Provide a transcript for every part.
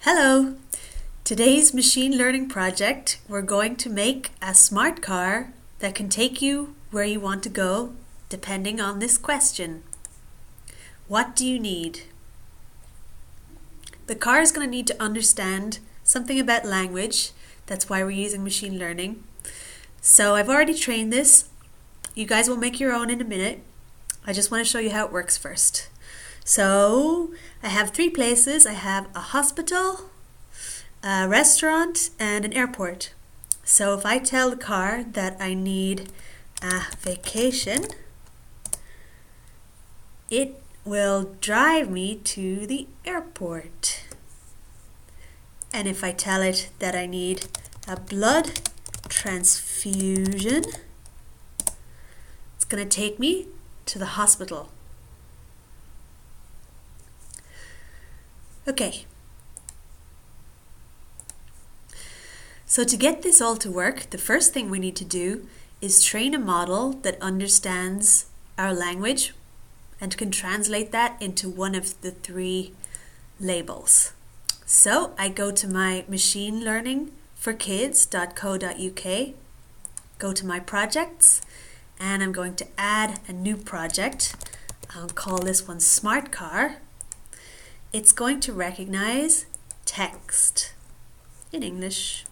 Hello! Today's machine learning project, we're going to make a smart car that can take you where you want to go depending on this question. What do you need? The car is going to need to understand something about language. That's why we're using machine learning. So I've already trained this. You guys will make your own in a minute. I just want to show you how it works first. So I have three places. I have a hospital, a restaurant, and an airport. So if I tell the car that I need a vacation, it will drive me to the airport. And if I tell it that I need a blood transfusion, it's going to take me to the hospital. Okay. So to get this all to work, the first thing we need to do is train a model that understands our language and can translate that into one of the three labels. So I go to my machinelearningforkids.co.uk, go to my projects, and I'm going to add a new project. I'll call this one Smart Car. It's going to recognize text in English.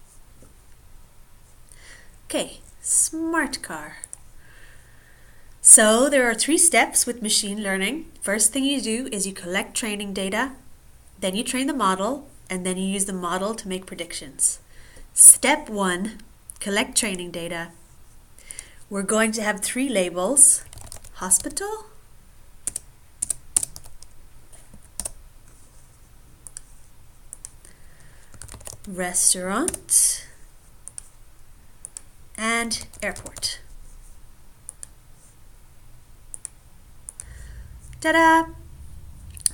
Okay, smart car. So there are three steps with machine learning. First thing you do is you collect training data, then you train the model, and then you use the model to make predictions. Step 1, collect training data. We're going to have three labels: hospital, restaurant, and airport. Ta-da!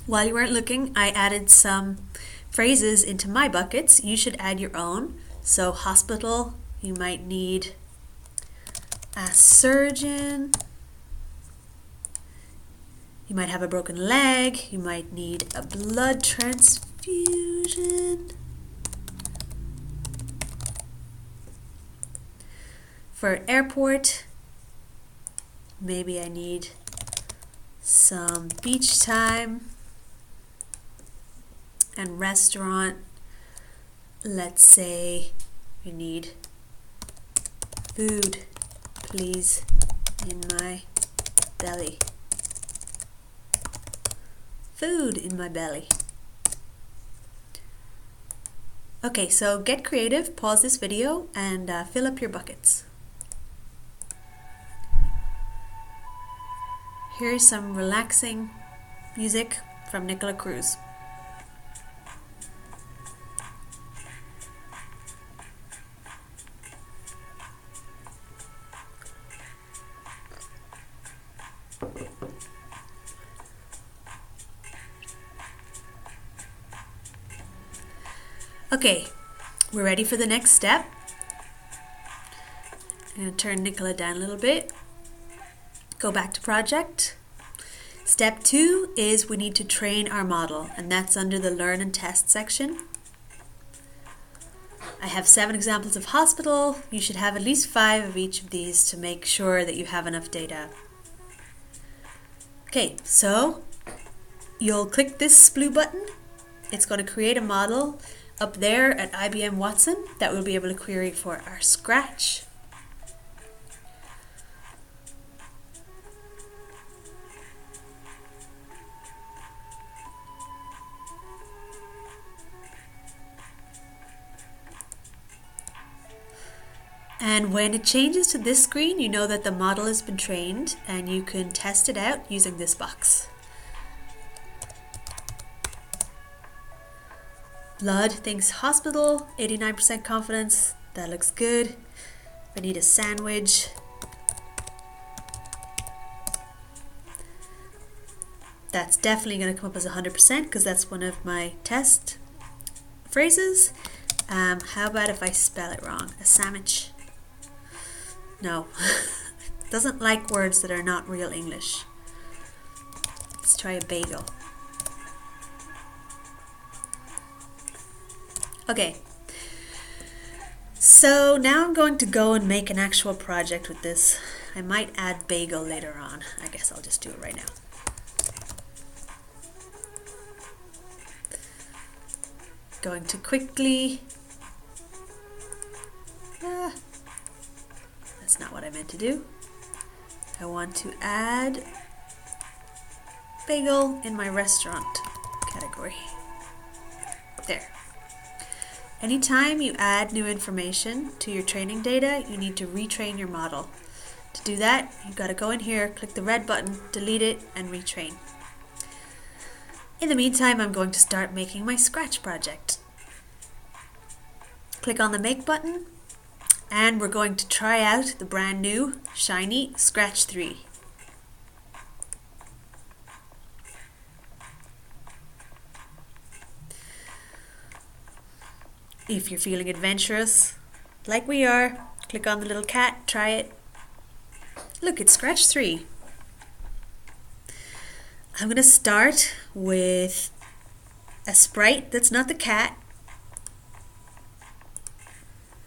While you weren't looking, I added some phrases into my buckets. You should add your own. So hospital, you might need a surgeon. You might have a broken leg. You might need a blood transfusion. For airport, maybe I need some beach time. And restaurant, let's say we need food, please, in my belly. Food in my belly. Okay, so get creative, pause this video, and fill up your buckets. Here's some relaxing music from Nicola Cruz. Okay, we're ready for the next step. I'm going to turn Nicola down a little bit. Go back to project. Step 2 is we need to train our model, and that's under the learn and test section. I have 7 examples of hospital. You should have at least 5 of each of these to make sure that you have enough data. Okay, so you'll click this blue button. It's going to create a model up there at IBM Watson that we'll be able to query for our Scratch. And when it changes to this screen, you know that the model has been trained and you can test it out using this box. Blood thinks hospital, 89% confidence. That looks good. I need a sandwich. That's definitely going to come up as 100% because that's one of my test phrases. How about if I spell it wrong? A sandwich. No, doesn't like words that are not real English. Let's try a bagel. Okay, so now I'm going to go and make an actual project with this. I might add bagel later on. I guess I'll just do it right now. Going to quickly... that's not what I meant to do. I want to add bagel in my restaurant category. There. Anytime you add new information to your training data, you need to retrain your model. To do that, you've got to go in here, click the red button, delete it, and retrain. In the meantime, I'm going to start making my Scratch project. Click on the Make button, and we're going to try out the brand new, shiny Scratch 3. If you're feeling adventurous, like we are, click on the little cat, try it. Look, it's Scratch 3. I'm going to start with a sprite that's not the cat.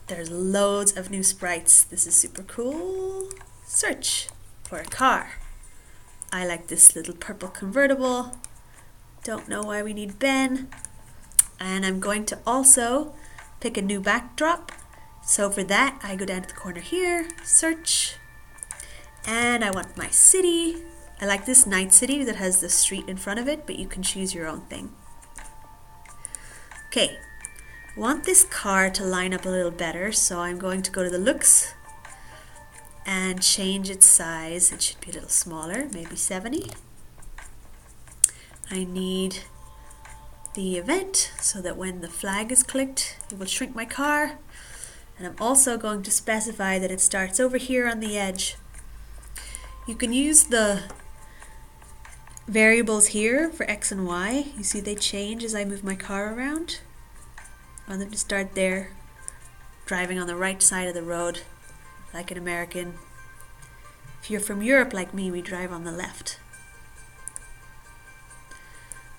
There's loads of new sprites. This is super cool. Search for a car. I like this little purple convertible. Don't know why we need Ben. And I'm going to also pick a new backdrop. So for that, I go down to the corner here, search, and I want my city. I like this night city that has the street in front of it, but you can choose your own thing. Okay, I want this car to line up a little better, so I'm going to go to the looks and change its size. It should be a little smaller, maybe 70. I need the event so that when the flag is clicked, it will shrink my car. And I'm also going to specify that it starts over here on the edge. You can use the variables here for X and Y. You see they change as I move my car around. I want them to start there, driving on the right side of the road like an American. If you're from Europe like me, we drive on the left.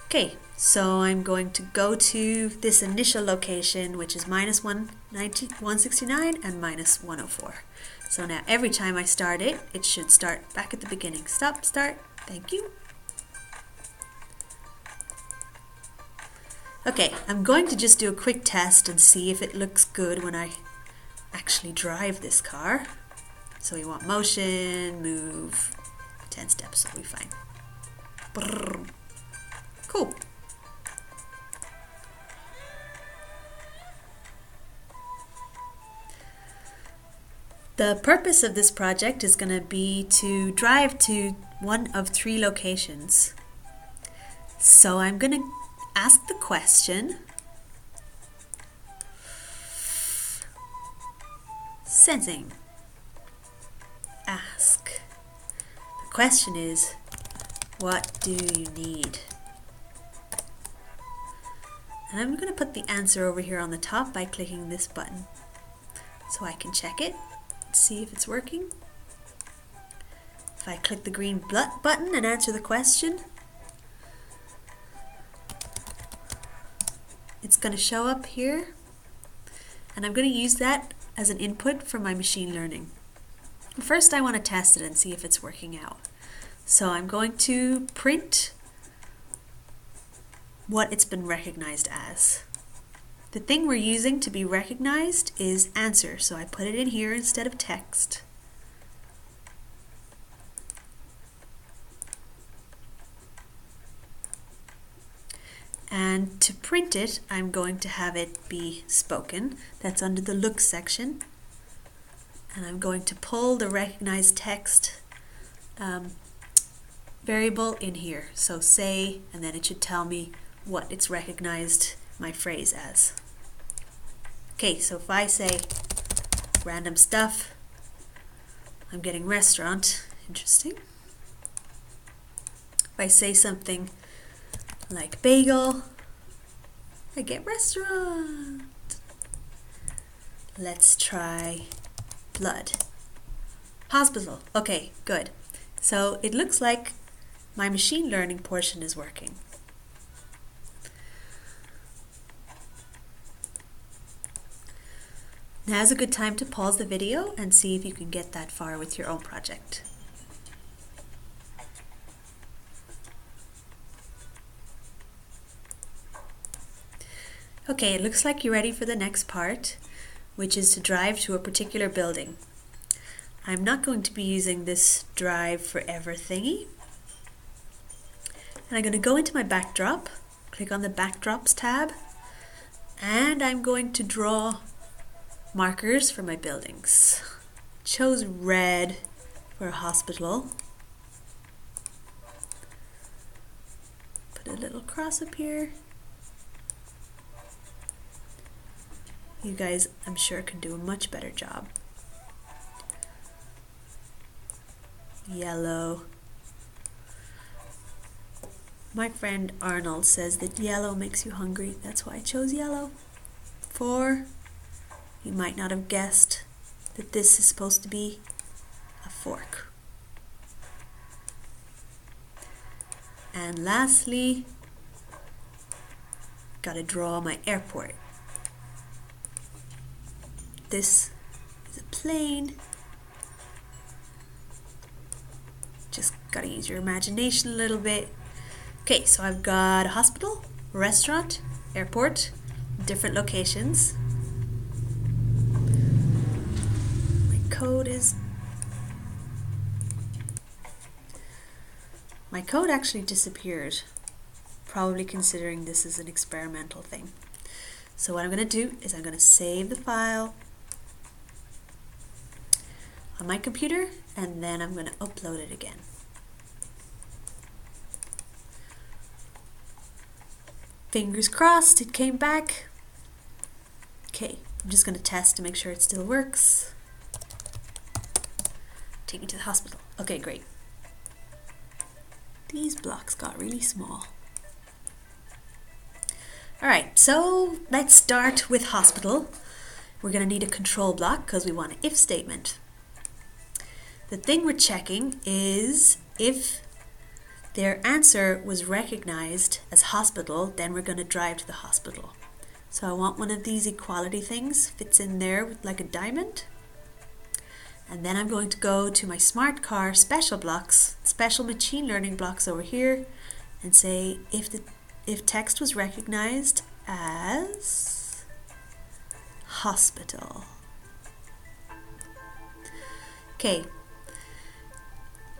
Okay, so I'm going to go to this initial location, which is minus 169 and minus 104. So now every time I start it, it should start back at the beginning. Stop, start, thank you. Okay, I'm going to just do a quick test and see if it looks good when I actually drive this car. So we want motion, move, 10 steps, will be fine. Brrr. Cool. The purpose of this project is going to be to drive to one of 3 locations. So I'm going to ask the question, sensing, ask. The question is, what do you need? And I'm going to put the answer over here on the top by clicking this button so I can check it, see if it's working. If I click the green button and answer the question, it's going to show up here, and I'm going to use that as an input for my machine learning. First I want to test it and see if it's working out. So I'm going to print what it's been recognized as. The thing we're using to be recognized is answer, so I put it in here instead of text. And to print it, I'm going to have it be spoken. That's under the look section. And I'm going to pull the recognized text variable in here. So say, and then it should tell me what it's recognized my phrase as. Okay, so if I say random stuff, I'm getting restaurant. Interesting. If I say something like bagel, I get restaurant. Let's try blood. Hospital. Okay, good. So it looks like my machine learning portion is working. Now's a good time to pause the video and see if you can get that far with your own project. Okay, it looks like you're ready for the next part, which is to drive to a particular building. I'm not going to be using this drive forever thingy. And I'm going to go into my backdrop, click on the backdrops tab, and I'm going to draw markers for my buildings. Chose red for a hospital. Put a little cross up here. You guys, I'm sure, can do a much better job. Yellow. My friend Arnold says that yellow makes you hungry. That's why I chose yellow. 4. You might not have guessed that this is supposed to be a fork. And lastly, gotta draw my airport. This is a plane. Just gotta use your imagination a little bit. Okay, so I've got a hospital, a restaurant, airport, different locations. My code actually disappeared, probably considering this is an experimental thing. So what I'm gonna do is I'm gonna save the file on my computer, and then I'm going to upload it again. Fingers crossed it came back. Okay, I'm just going to test to make sure it still works. Take me to the hospital. Okay, great. These blocks got really small. Alright, so let's start with hospital. We're going to need a control block because we want an if statement. The thing we're checking is if their answer was recognized as hospital, then we're going to drive to the hospital. So I want one of these equality things, fits in there with like a diamond. And then I'm going to go to my smart car special blocks, special machine learning blocks over here, and say if text was recognized as hospital. Okay.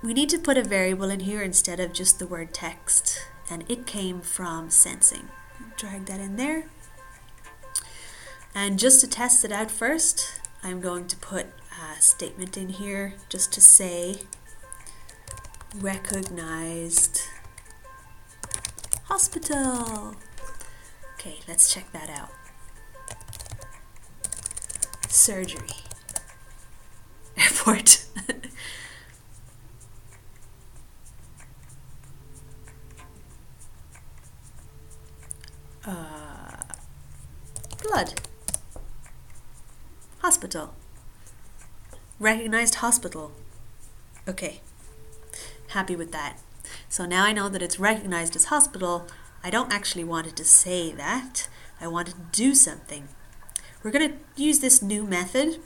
We need to put a variable in here instead of just the word text, and it came from sensing. Drag that in there. And just to test it out first, I'm going to put a statement in here just to say recognized hospital. Okay, let's check that out. Surgery. Airport. Blood. Hospital. Recognized hospital. Okay, happy with that. So now I know that it's recognized as hospital. I don't actually want it to say that. I want it to do something. We're going to use this new method,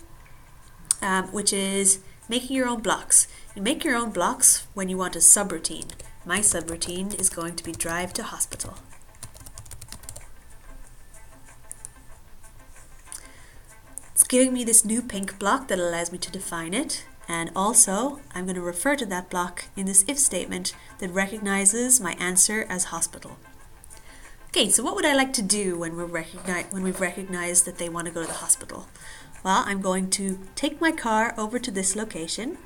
which is making your own blocks. You make your own blocks when you want a subroutine. My subroutine is going to be drive to hospital. It's giving me this new pink block that allows me to define it, and also I'm going to refer to that block in this if statement that recognizes my answer as hospital. Okay, so what would I like to do when we've recognized that they want to go to the hospital? Well, I'm going to take my car over to this location,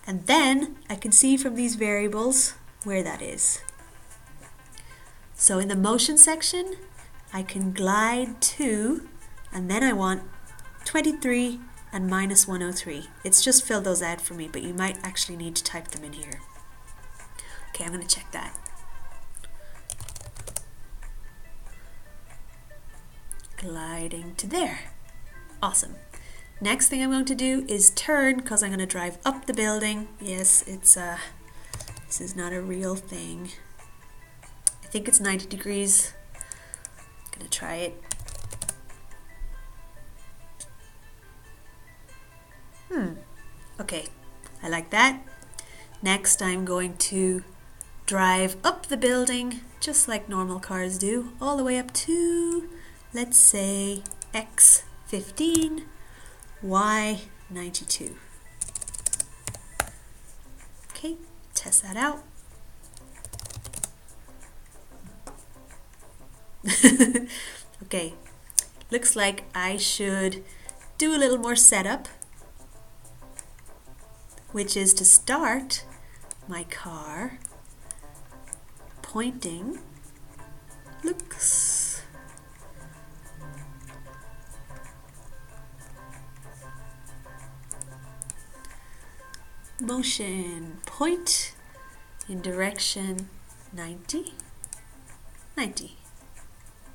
and then I can see from these variables where that is. So in the motion section, I can glide to, and then I want 23 and minus 103. It's just filled those out for me, but you might actually need to type them in here. Okay, I'm going to check that. Gliding to there. Awesome. Next thing I'm going to do is turn, because I'm going to drive up the building. Yes, it's this is not a real thing. I think it's 90 degrees. I'm going to try it. Okay, I like that. Next, I'm going to drive up the building just like normal cars do, all the way up to, let's say, X15, Y92. Okay, test that out. Okay, looks like I should do a little more setup, which is to start my car pointing, looks, motion, point in direction 90, 90.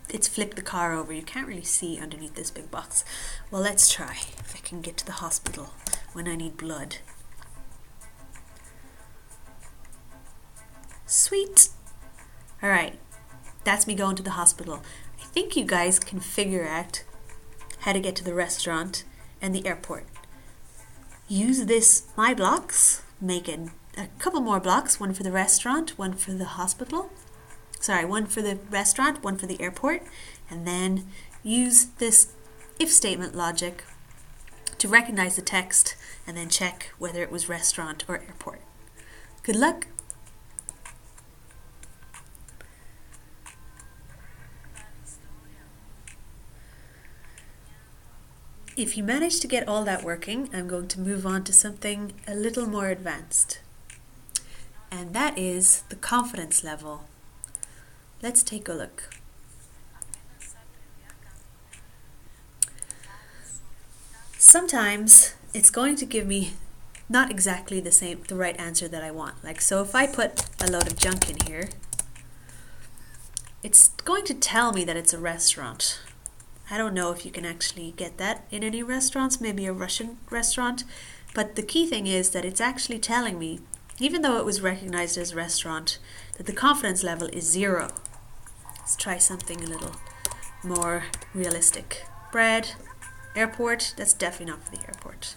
It's flipped the car over. You can't really see underneath this big box. Well, let's try if I can get to the hospital when I need blood. Sweet. All right, that's me going to the hospital. I think you guys can figure out how to get to the restaurant and the airport. Use this My Blocks, make it a couple more blocks, one for the restaurant, one for the hospital. Sorry, one for the restaurant, one for the airport, and then use this if statement logic to recognize the text and then check whether it was restaurant or airport. Good luck! If you manage to get all that working, I'm going to move on to something a little more advanced. And that is the confidence level. Let's take a look. Sometimes it's going to give me not exactly the right answer that I want. Like, so if I put a load of junk in here, it's going to tell me that it's a restaurant. I don't know if you can actually get that in any restaurants, maybe a Russian restaurant, but the key thing is that it's actually telling me, even though it was recognized as a restaurant, that the confidence level is 0. Let's try something a little more realistic. Bread, airport, that's definitely not for the airport.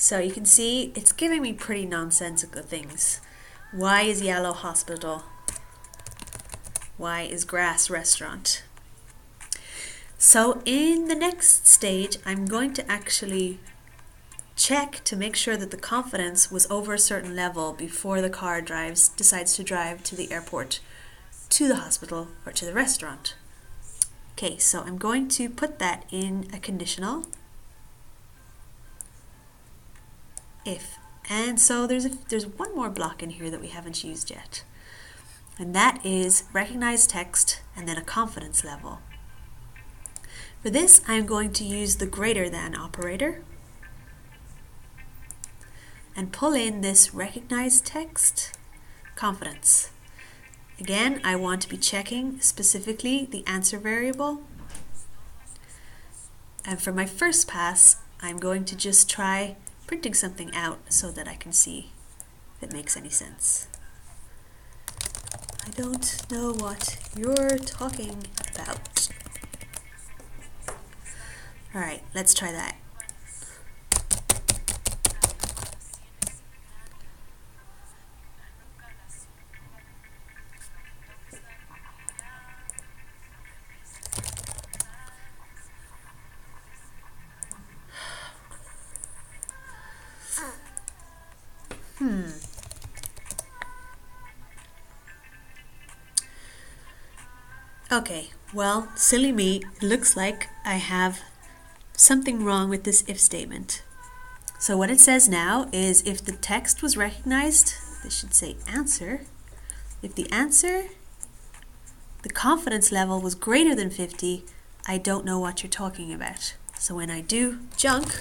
So you can see it's giving me pretty nonsensical things. Y is yellow hospital. Y is grass restaurant. So in the next stage, I'm going to actually check to make sure that the confidence was over a certain level before the car decides to drive to the airport, to the hospital, or to the restaurant. Okay, so I'm going to put that in a conditional. If. And so there's one more block in here that we haven't used yet. And that is recognize text and then a confidence level. For this, I'm going to use the greater than operator and pull in this recognize text confidence. Again, I want to be checking specifically the answer variable. And for my first pass, I'm going to just try printing something out so that I can see if it makes any sense. I don't know what you're talking about. Alright, let's try that. Okay, well, silly me, it looks like I have something wrong with this if statement. So what it says now is if the text was recognized, this should say answer. If the answer, the confidence level was greater than 50, I don't know what you're talking about. So when I do junk,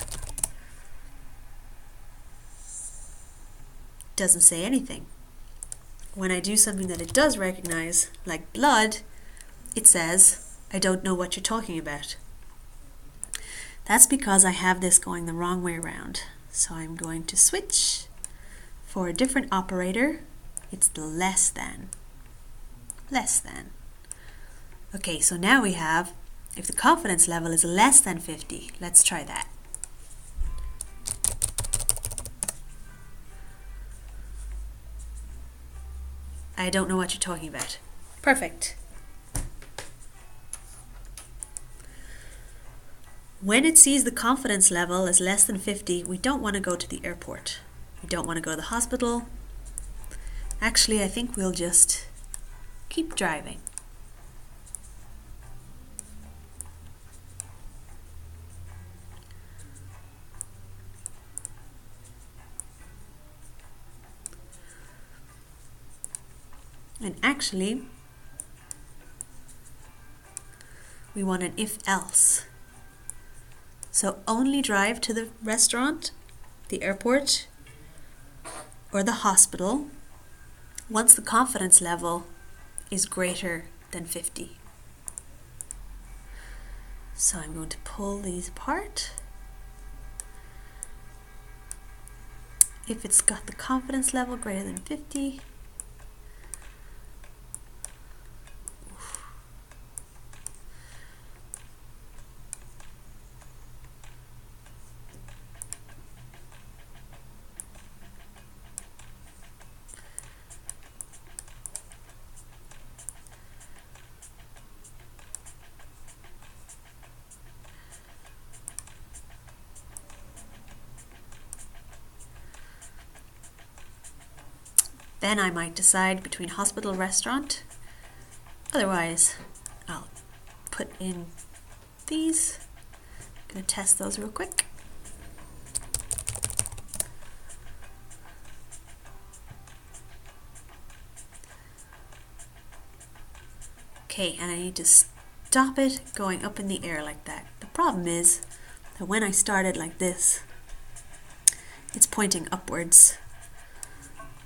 doesn't say anything. When I do something that it does recognize, like blood, it says, I don't know what you're talking about. That's because I have this going the wrong way around. So I'm going to switch for a different operator. It's the less than. Less than. Okay, so now we have, if the confidence level is less than 50, let's try that. I don't know what you're talking about. Perfect. When it sees the confidence level as less than 50, we don't want to go to the airport. We don't want to go to the hospital. Actually, I think we'll just keep driving. And actually, we want an if-else. So only drive to the restaurant, the airport, or the hospital once the confidence level is greater than 50. So I'm going to pull these apart. If it's got the confidence level greater than 50, then I might decide between hospital, restaurant. Otherwise, I'll put in these. I'm going to test those real quick. Okay, and I need to stop it going up in the air like that. The problem is that when I start it like this, it's pointing upwards.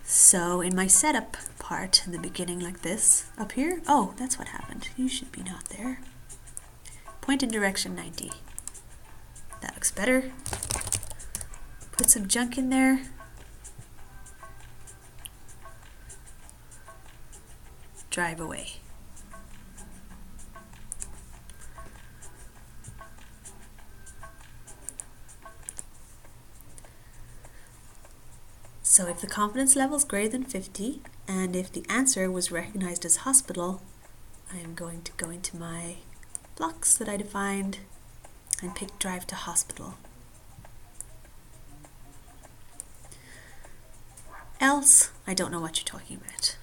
So in my setup part in the beginning like this, up here, oh, that's what happened. You should be not there. Point in direction 90. That looks better. Put some junk in there. Drive away. So if the confidence level is greater than 50, and if the answer was recognized as hospital, I am going to go into my blocks that I defined and pick drive to hospital. Else, I don't know what you're talking about.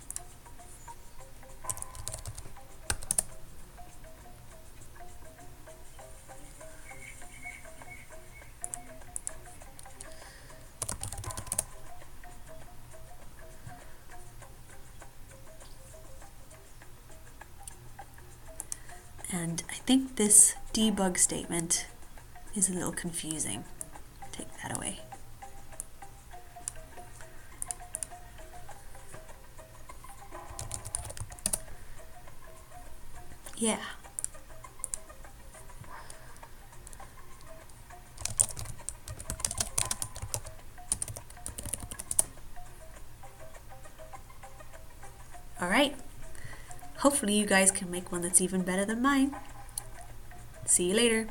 And I think this debug statement is a little confusing. Take that away. Yeah. All right. Hopefully you guys can make one that's even better than mine. See you later.